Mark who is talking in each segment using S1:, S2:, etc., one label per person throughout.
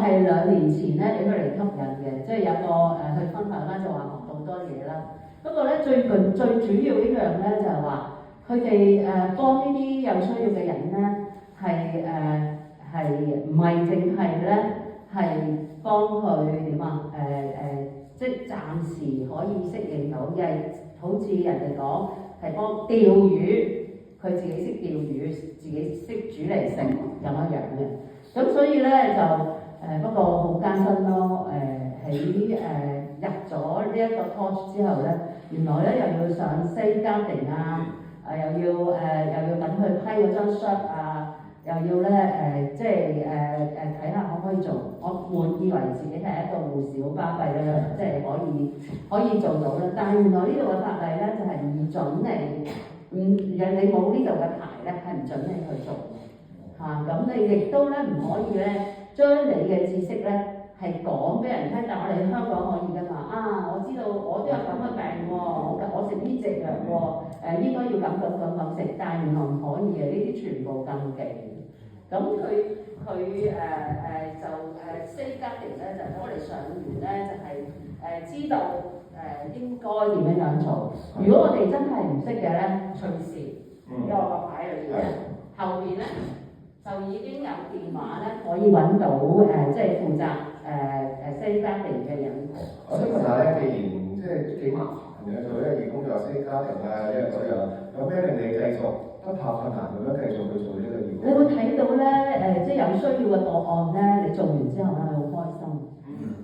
S1: 係2年前咧俾佢哋吸引嘅，即係有個去分享啦，就話學到好多嘢啦。不過咧最主要一樣咧就係話，佢哋幫呢啲有需要嘅人咧係唔係淨係咧係幫佢點啊？即係暫時可以適應到，因為好似人哋講係幫釣魚，佢自己識釣魚，自己識煮嚟食咁樣嘅。咁所以咧就不過好艱辛咯。喺入咗呢一個 course 之後咧，原來咧又要上 safeguarding 啊，又要等佢批嗰張 shot 啊，又要咧即係睇下可唔可以做。我滿以為自己係一個護士好巴閉啦，即係可以做到啦。但係原來呢度嘅法例咧就係唔準你，讓你冇呢度嘅牌咧係唔準你去做嚇。咁你亦都咧唔可以咧將你嘅知識咧係講俾人聽，但係我哋香港可以㗎嘛？我知道我都有咁嘅病喎，我食呢隻藥喎，應該要咁食，但係原來唔可以嘅，呢啲全部禁忌。咁佢就safeguarding咧，就係我哋上完咧就係知道應該點樣做。如果我哋真係唔識嘅咧，隨時因為我個牌裏邊咧後邊咧就已經有電話咧可以揾到即係負責safeguarding 嘅人。
S2: 我想問下咧，既然即係幾麻煩嘅做一個義工，就 safeguarding 啊，呢樣嗰樣，有咩令你繼續不怕困難咁樣繼續去做呢個義工？你
S1: 會睇到咧即係有需要嘅個案咧，你做完之後咧，你好開心。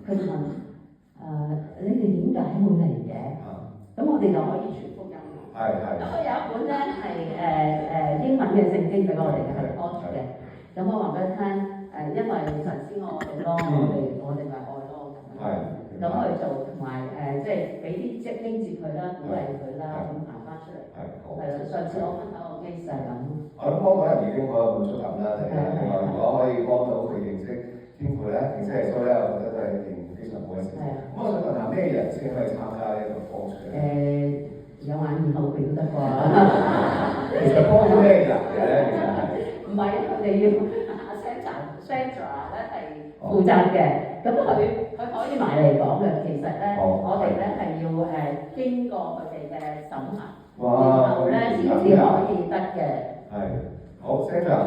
S1: 佢就問你哋點解會嚟嘅？咁我哋就可以傳福音。咁佢有一本咧係英文嘅聖經俾我哋嘅，係 author 嘅。咁我話俾佢聽因為神先愛我哋咯，我哋咪愛咯咁樣。咁去做同埋即係俾啲英節佢啦，鼓勵佢啦，咁行翻出嚟。係啦，上次我分享個 case 係咁。
S2: 我諗幫到人已經好有滿足感啦，另外如果可以幫到佢認識天父咧，認識耶穌咧，我覺得都係一件非常好嘅事。咁我想問下咩人先可以參加呢一個課程？
S1: 有眼耳口鼻都得啩？
S2: 其實幫到咩人嘅咧？其實係
S1: 唔係佢哋要Sandra 咧係負責嘅，咁佢可以埋嚟講嘅。其實咧，我哋咧係要經過佢哋嘅審核，然後咧先至可以得嘅。
S2: 好 Sandra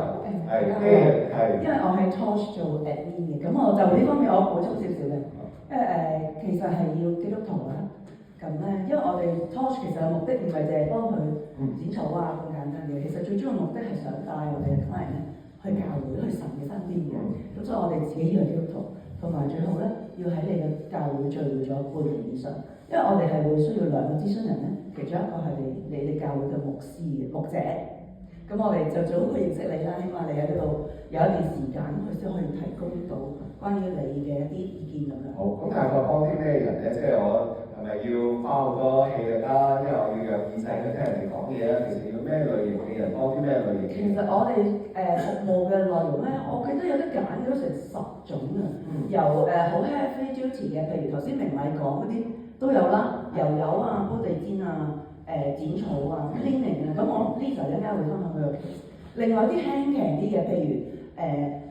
S3: 因為我係 Tosh 做 admin 嘅，咁我就呢方面我補充少少嘅，因為其實係要基督徒啦。咁咧，因為我哋 Tosh 其實嘅目的唔係淨係幫佢剪草啊咁簡單嘅，其實最主要目的係想帶我哋嘅 client 咧去教會去神嘅身邊嘅。咁所以我哋自己要係基督徒，同埋最好咧要喺你嘅教會聚會咗半年以上，因為我哋係會需要2個諮詢人咧，其中一個係你哋教會嘅牧者。咁我哋就最好去認識你啦，起碼你喺呢度有一段時間，佢先可以提供到關於你嘅一啲意見咁樣。
S2: 好，咁大概幫啲咩人咧？即係我係咪要花好多氣力啦？因為我要讓耳仔去聽人哋講嘢啦。其實要咩類型嘅人幫啲咩類型？
S3: 其實我哋服務嘅內容咧，我記得有得揀咗成10種啊。由好 heavy duty 嘅，譬如頭先明米講嗰啲都有啦，油油啊、鋪地氈啊。剪草啊、cleaning 啊，咁我呢就一陣間會分享佢個 case。另外啲輕騎啲嘅，譬如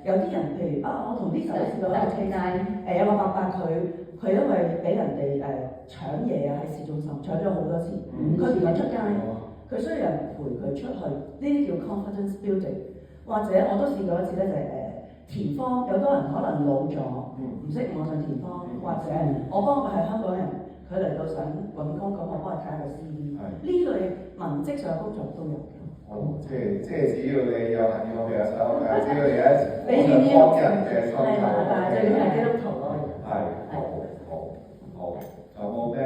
S3: 有啲人譬如我同 Lisa 都試過喺車街，有個伯伯佢因為俾人哋搶嘢啊，喺市中心搶咗好多次，佢唔敢出街，佢需要人陪佢出去，呢啲叫 confidence building。或者我都試過一次咧，就係田方，有多人可能老咗，唔識網上田方，或者我幫佢係香港人。佢嚟到想揾工，咁我幫佢睇下個 CV。呢類文職上嘅工作都有嘅。
S2: 好，即係只要你有眼耳口鼻嘅手，只要你一幫人嘅心態，
S3: 但係最緊係基督徒咯。
S2: 好，有冇咩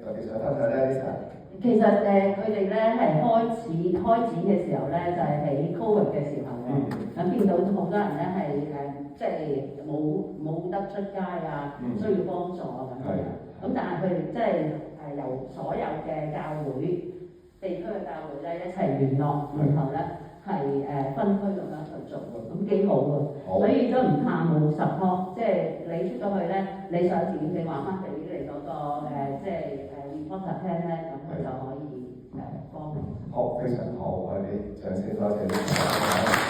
S2: 特別想分享咧 ？Lisa？
S1: 其實佢哋咧係開展嘅時候咧，就係喺 Covid 嘅時候嘅，咁見到好多人咧係即係冇得出街啊，需要幫助啊咁樣。咁但係佢哋即係由所有嘅教會、地區嘅教會咧一齊聯絡，然後咧係分區咁樣去做嘅，咁幾好喎。所以都唔怕冇 support，即係你出咗去咧，你想點你話翻俾你嗰個即係reporter 聽咧，咁佢就可以幫你。
S2: 好，非常好，我哋掌聲多謝你。